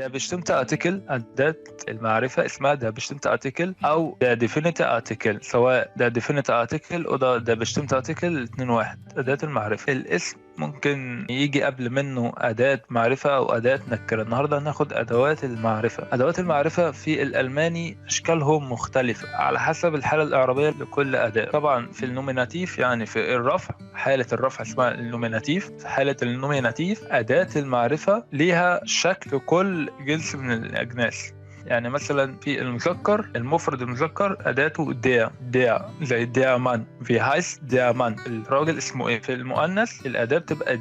der bestimmte Artikel أداة المعرفة اسمها der bestimmte Artikel أو der definite Artikel، سواء der definite Artikel أو der bestimmte Artikel الاتنين واحد. أداة المعرفة الاسم ممكن يجي قبل منه أداة معرفة أو أداة نكرة. النهاردة هناخد أدوات المعرفة. أدوات المعرفة في الألماني أشكالهم مختلفة على حسب الحالة الإعرابية لكل أداة. طبعا في النوميناتيف يعني في الرفع، حالة الرفع اسمها النوميناتيف. في حالة النوميناتيف أداة المعرفة ليها شكل كل جنس من الأجناس. يعني مثلا في المذكر، المفرد المذكر أداته ديا زي ديا مان، في هايس ديا مان، الراجل اسمه ايه. في المؤنث الأداة بتبقى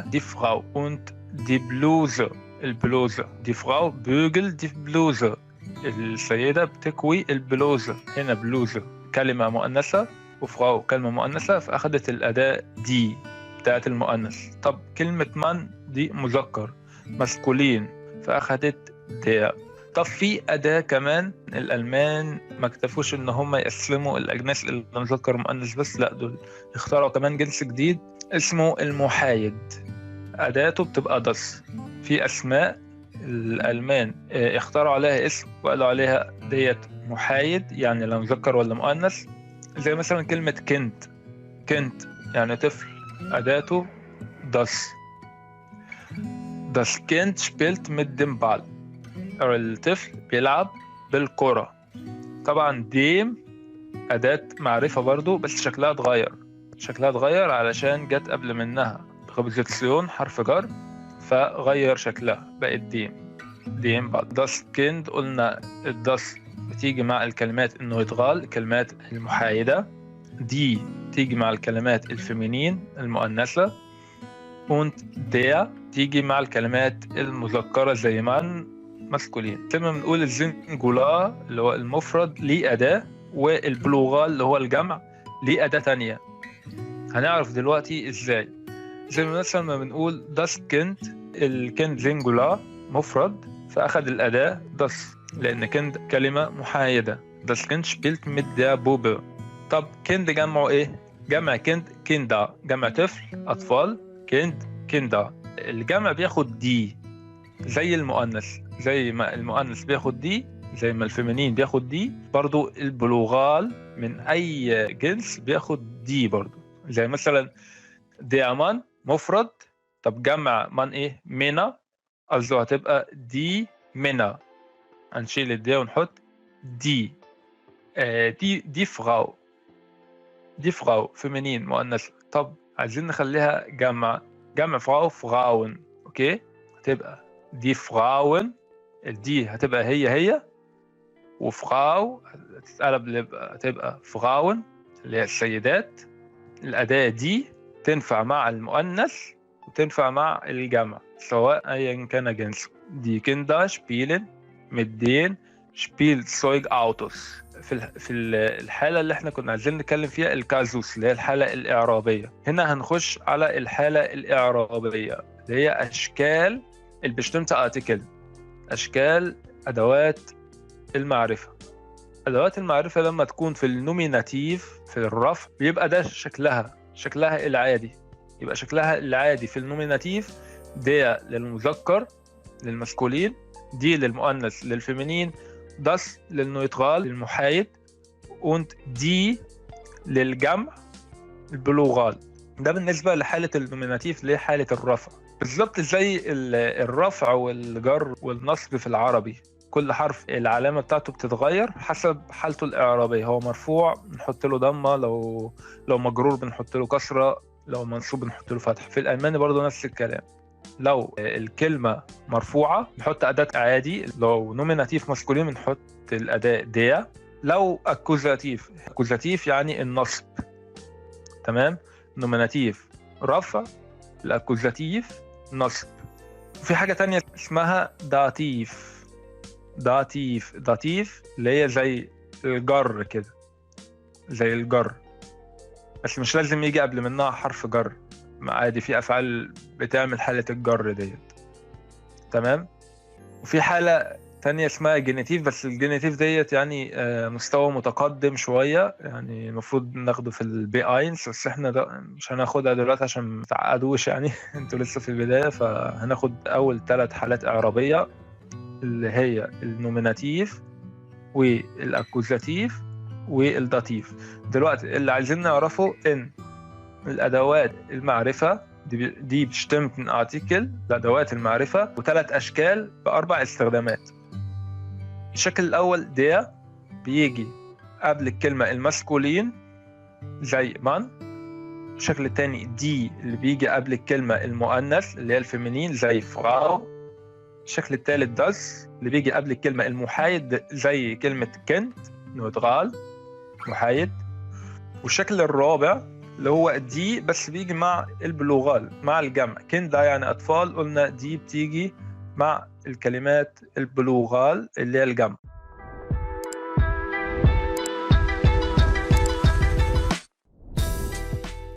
دي فراو. und دي بلوزة، البلوزة دي فراو بوجل دي بلوزة، السيدة بتكوي البلوزة. هنا بلوزة كلمة مؤنثة وفراو كلمة مؤنثة، فأخذت الأداة دي بتاعت المؤنث. طب كلمة من دي مذكر مسكولين، فأخذت ديا. طب في أداة كمان الألمان ما اكتفوش إن هم يقسموا الأجناس اللي مذكر ومؤنث بس، لا دول اخترعوا كمان جنس جديد اسمه المحايد. أداته بتبقى دس. في أسماء الألمان اخترعوا عليها اسم وقالوا عليها ديت محايد، يعني لا مذكر ولا مؤنث. زي مثلا كلمة كنت يعني طفل، أداته دس. Das Kind spielt mit dem Ball، الطفل بيلعب بالكرة. طبعا ديم أداة معرفة برضو، بس شكلها اتغير علشان جت قبل منها بخبزيتسيون حرف جر، فغير شكلها بقت ديم بعد. das Kind قلنا الدس بتيجي مع الكلمات انه يتغال، الكلمات المحايدة. دي تيجي مع الكلمات الفيمينين المؤنثة. und der تيجي مع الكلمات المذكرة زي من مسكولين. لما بنقول الزنجولا اللي هو المفرد ليه أداة، والبلوغال اللي هو الجمع ليه أداة تانية. هنعرف دلوقتي إزاي. زي مثلا ما بنقول das Kind، الكند زنجولا مفرد فأخذ الأداة das، لأن كند كلمة محايدة. das Kind spielt mit der Bube. طب كند جمعه إيه؟ جمع كند كيندا، جمع طفل أطفال. كيندا الجمع بياخد دي زي المؤنث، زي ما المؤنث بياخد دي، زي ما الفيمينين بياخد دي، برضو البلوغال من أي جنس بياخد دي برضو. زي مثلا ديامان مفرد، طب جمع من إيه؟ مينا، قصده هتبقى دي مينا، هنشيل الدي ونحط دي. دي فراو فيمينين مؤنث. طب عايزين نخليها جمع فراون، اوكي، هتبقى دي فراون، الدي هتبقى هي وفراو هتتقلب هتبقى فراون اللي هي السيدات. الأداة دي تنفع مع المؤنث وتنفع مع الجمع سواء أيا كان جنسه. دي كيندا شبيلن مدين Spielzeug Autos. في الحالة اللي احنا كنا عايزين نتكلم فيها الكازوس اللي هي الحالة الإعرابية. هنا هنخش على الحالة الإعرابية اللي هي أشكال البشتمت آرتيكل، أشكال أدوات المعرفة. أدوات المعرفة لما تكون في النوميناتيف في الرفع بيبقى ده شكلها العادي. يبقى شكلها العادي في النوميناتيف دي للمذكر للمسكولين، دي للمؤنث للفيمينين، das للنويترال للمحايد، und دي للجمع البلوغال. ده بالنسبة لحالة النوميناتيف اللي هي حالة الرفع، بالظبط زي الرفع والجر والنصب في العربي. كل حرف العلامة بتاعته بتتغير حسب حالته الإعرابية. هو مرفوع بنحط له ضمة، لو مجرور بنحط له كسرة، لو منصوب بنحط له فتح. في الألماني برضو نفس الكلام. لو الكلمة مرفوعة بنحط أداة عادي، لو نوميناتيف مسكولين بنحط الأداة ديا. لو أكوزاتيف يعني النصب، تمام. نوميناتيف رفع، الأكوزاتيف نصب. وفي حاجة تانية اسمها داتيف اللي هي زي الجر كده، زي الجر، بس مش لازم يجي قبل منها حرف جر، عادي في أفعال بتعمل حالة الجر ديت، تمام. وفي حالة تانية اسمها جينيتيف، بس الجينيتيف ديت يعني مستوى متقدم شوية، يعني المفروض ناخده في البي اينس، بس احنا مش هناخدها دلوقتي عشان ما تعقدوش يعني انتوا لسه في البداية. فهناخد أول 3 حالات إعرابية اللي هي النوميناتيف والأكوزاتيف والداتيف. دلوقتي اللي عايزين نعرفه إن الأدوات المعرفة دي بتشتمل من article لأدوات المعرفة وثلاث أشكال بأربع استخدامات. الشكل الأول ده بيجي قبل الكلمة المسكولين زي من. الشكل الثاني دي اللي بيجي قبل الكلمة المؤنث اللي هي الفيمينين زي فراو. الشكل الثالث داس اللي بيجي قبل الكلمة المحايد زي كلمة كنت نوترال محايد. والشكل الرابع اللي هو دي بس بيجي مع البلوغال مع الجمع. كنت ده يعني أطفال، قلنا دي بتيجي مع الكلمات البلوغال اللي هي الجمع.